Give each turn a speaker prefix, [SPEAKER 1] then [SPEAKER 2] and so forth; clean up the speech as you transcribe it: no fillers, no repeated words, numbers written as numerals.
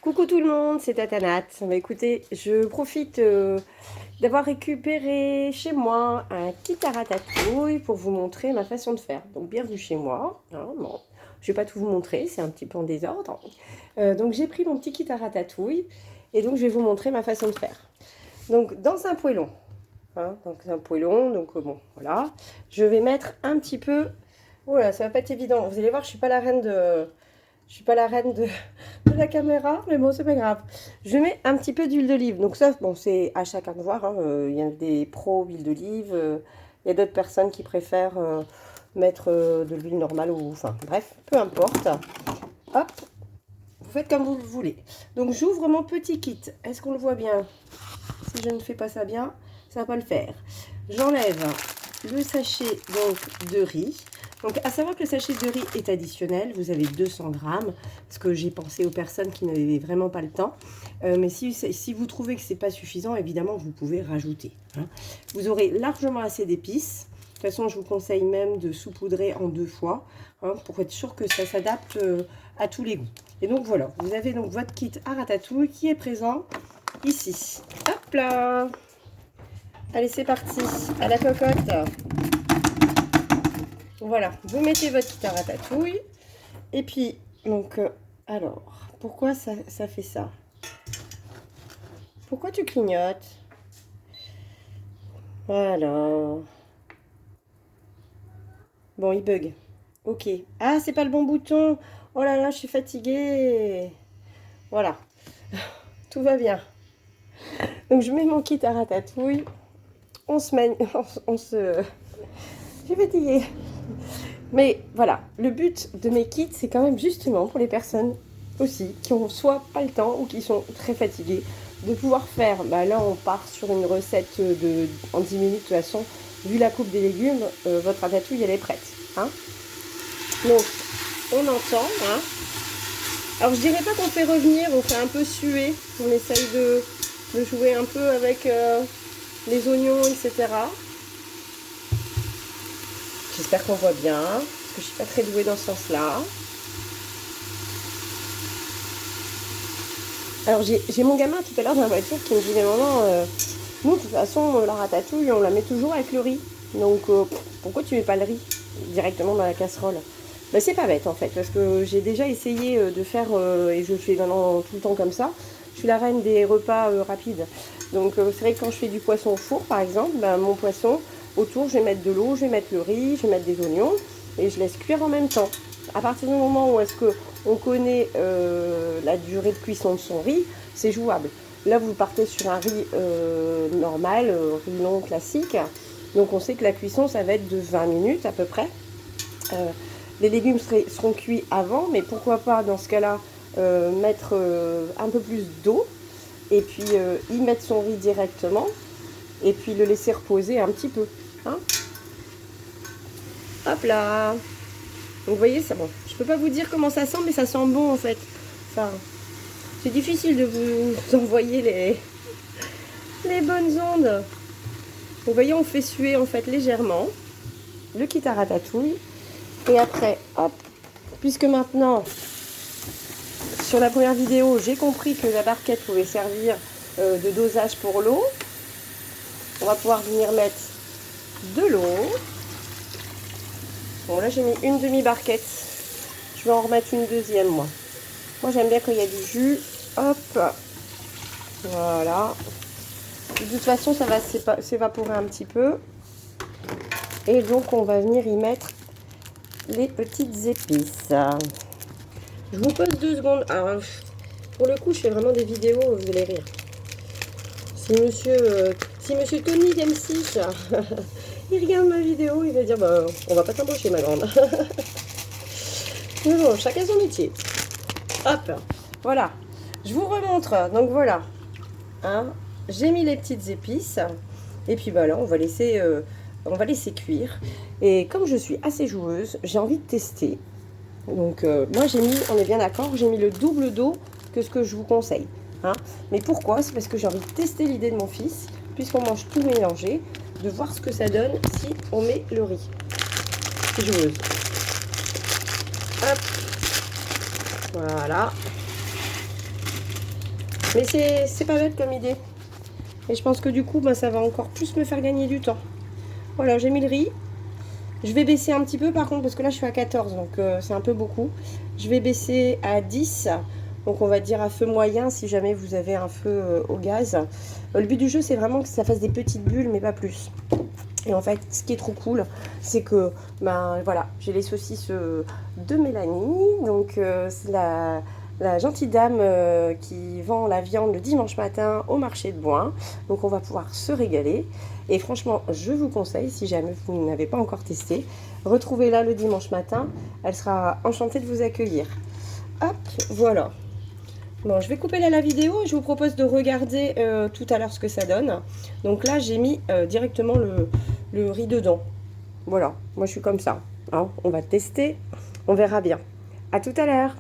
[SPEAKER 1] Coucou tout le monde, c'est Tatanat. Bah, écoutez, je profite d'avoir récupéré chez moi un kit à ratatouille pour vous montrer ma façon de faire. Donc bienvenue chez moi. Hein, bon, je vais pas tout vous montrer, c'est un petit peu en désordre. Donc j'ai pris mon petit kit à ratatouille et donc je vais vous montrer ma façon de faire. Donc dans un poêlon, donc bon voilà, je vais mettre un petit peu. Oh là, ça va pas être évident. Vous allez voir, je suis pas la reine de la caméra, mais bon, c'est pas grave. Je mets un petit peu d'huile d'olive. Donc ça, bon, c'est à chacun de voir. Hein. Il y a des pros huile d'olive. Il y a d'autres personnes qui préfèrent mettre de l'huile normale ou... Enfin, bref, peu importe. Hop, vous faites comme vous le voulez. Donc j'ouvre mon petit kit. Est-ce qu'on le voit bien? Si je ne fais pas ça bien, ça va pas le faire. J'enlève le sachet donc de riz. Donc à savoir que le sachet de riz est additionnel, vous avez 200 grammes, parce que j'ai pensé aux personnes qui n'avaient vraiment pas le temps. Mais si vous trouvez que c'est pas suffisant, évidemment vous pouvez rajouter. Hein. Vous aurez largement assez d'épices. De toute façon, je vous conseille même de saupoudrer en 2 fois, hein, pour être sûr que ça s'adapte à tous les goûts. Et donc voilà, vous avez donc votre kit à ratatouille qui est présent ici. Hop là! Allez, c'est parti, à la cocotte. Voilà, vous mettez votre kit à ratatouille. Et puis, donc, alors, pourquoi ça fait ça? Pourquoi tu clignotes? Voilà. Bon, il bug. Ok. Ah, c'est pas le bon bouton. Oh là là, je suis fatiguée. Voilà. Tout va bien. Donc, je mets mon kit à ratatouille. On se mène... On se... Je suis fatiguée. Mais voilà, le but de mes kits, c'est quand même justement pour les personnes aussi qui ont soit pas le temps ou qui sont très fatiguées de pouvoir faire. Bah là, on part sur une recette en 10 minutes. De toute façon, vu la coupe des légumes, votre ratatouille, elle est prête. Hein. Donc, on entend. Hein. Alors, je dirais pas qu'on fait revenir, on fait un peu suer. On essaye de jouer un peu avec les oignons, etc. J'espère qu'on voit bien, parce que je suis pas très douée dans ce sens-là. Alors j'ai mon gamin tout à l'heure dans la voiture qui me disait maman, nous de toute façon la ratatouille on la met toujours avec le riz. Donc pourquoi tu mets pas le riz directement dans la casserole? Ben, c'est pas bête en fait, parce que j'ai déjà essayé de faire, et je fais maintenant tout le temps comme ça. Je suis la reine des repas rapides. Donc c'est vrai que quand je fais du poisson au four par exemple, ben, mon poisson, autour je vais mettre de l'eau, je vais mettre le riz, je vais mettre des oignons et je laisse cuire en même temps. À partir du moment où est-ce que on connaît la durée de cuisson de son riz, c'est jouable. Là, vous partez sur un riz normal, riz long classique. Donc, on sait que la cuisson, ça va être de 20 minutes à peu près. Les légumes seront cuits avant, mais pourquoi pas, dans ce cas-là, mettre un peu plus d'eau et puis y mettre son riz directement et puis le laisser reposer un petit peu. Hein. Hop là! Donc vous voyez, ça, bon, je peux pas vous dire comment ça sent, mais ça sent bon en fait. Enfin, c'est difficile de vous envoyer les bonnes ondes. Vous voyez, on fait suer en fait légèrement le kit à ratatouille. Et après, hop, puisque maintenant, sur la première vidéo, j'ai compris que la barquette pouvait servir de dosage pour l'eau. On va pouvoir venir mettre de l'eau. Bon, là j'ai mis une demi-barquette. Je vais en remettre une deuxième, moi. Moi, j'aime bien quand il y a du jus. Hop. Voilà. De toute façon, ça va s'évaporer un petit peu. Et donc, on va venir y mettre les petites épices. Je vous pose 2 secondes. Alors, pour le coup, je fais vraiment des vidéos, vous allez rire. Si monsieur Tony d'M6, il regarde ma vidéo, il va dire, bah, on va pas t'embaucher, ma grande. Mais bon, chacun son métier. Hop, voilà. Je vous remontre. Donc voilà. Hein, j'ai mis les petites épices. Et puis bah là, on va laisser cuire. Et comme je suis assez joueuse, j'ai envie de tester. Donc moi, on est bien d'accord, j'ai mis le double d'eau que ce que je vous conseille. Hein. Mais pourquoi? C'est parce que j'ai envie de tester l'idée de mon fils, puisqu'on mange tout mélangé, de voir ce que ça donne si on met le riz. Je suis joueuse. Hop. Voilà. Mais c'est pas bête comme idée. Et je pense que du coup, ben, ça va encore plus me faire gagner du temps. Voilà, j'ai mis le riz. Je vais baisser un petit peu par contre, parce que là je suis à 14, donc c'est un peu beaucoup. Je vais baisser à 10, donc on va dire à feu moyen si jamais vous avez un feu au gaz. Le but du jeu, c'est vraiment que ça fasse des petites bulles, mais pas plus. Et en fait, ce qui est trop cool, c'est que, ben voilà, j'ai les saucisses de Mélanie. Donc, c'est la gentille dame qui vend la viande le dimanche matin au marché de Boin. Donc, on va pouvoir se régaler. Et franchement, je vous conseille, si jamais vous n'avez pas encore testé, retrouvez-la le dimanche matin. Elle sera enchantée de vous accueillir. Hop, voilà. Bon, je vais couper là la vidéo. Je vous propose de regarder tout à l'heure ce que ça donne. Donc là, j'ai mis directement le riz dedans. Voilà, moi je suis comme ça. Hein, on va tester, on verra bien. À tout à l'heure.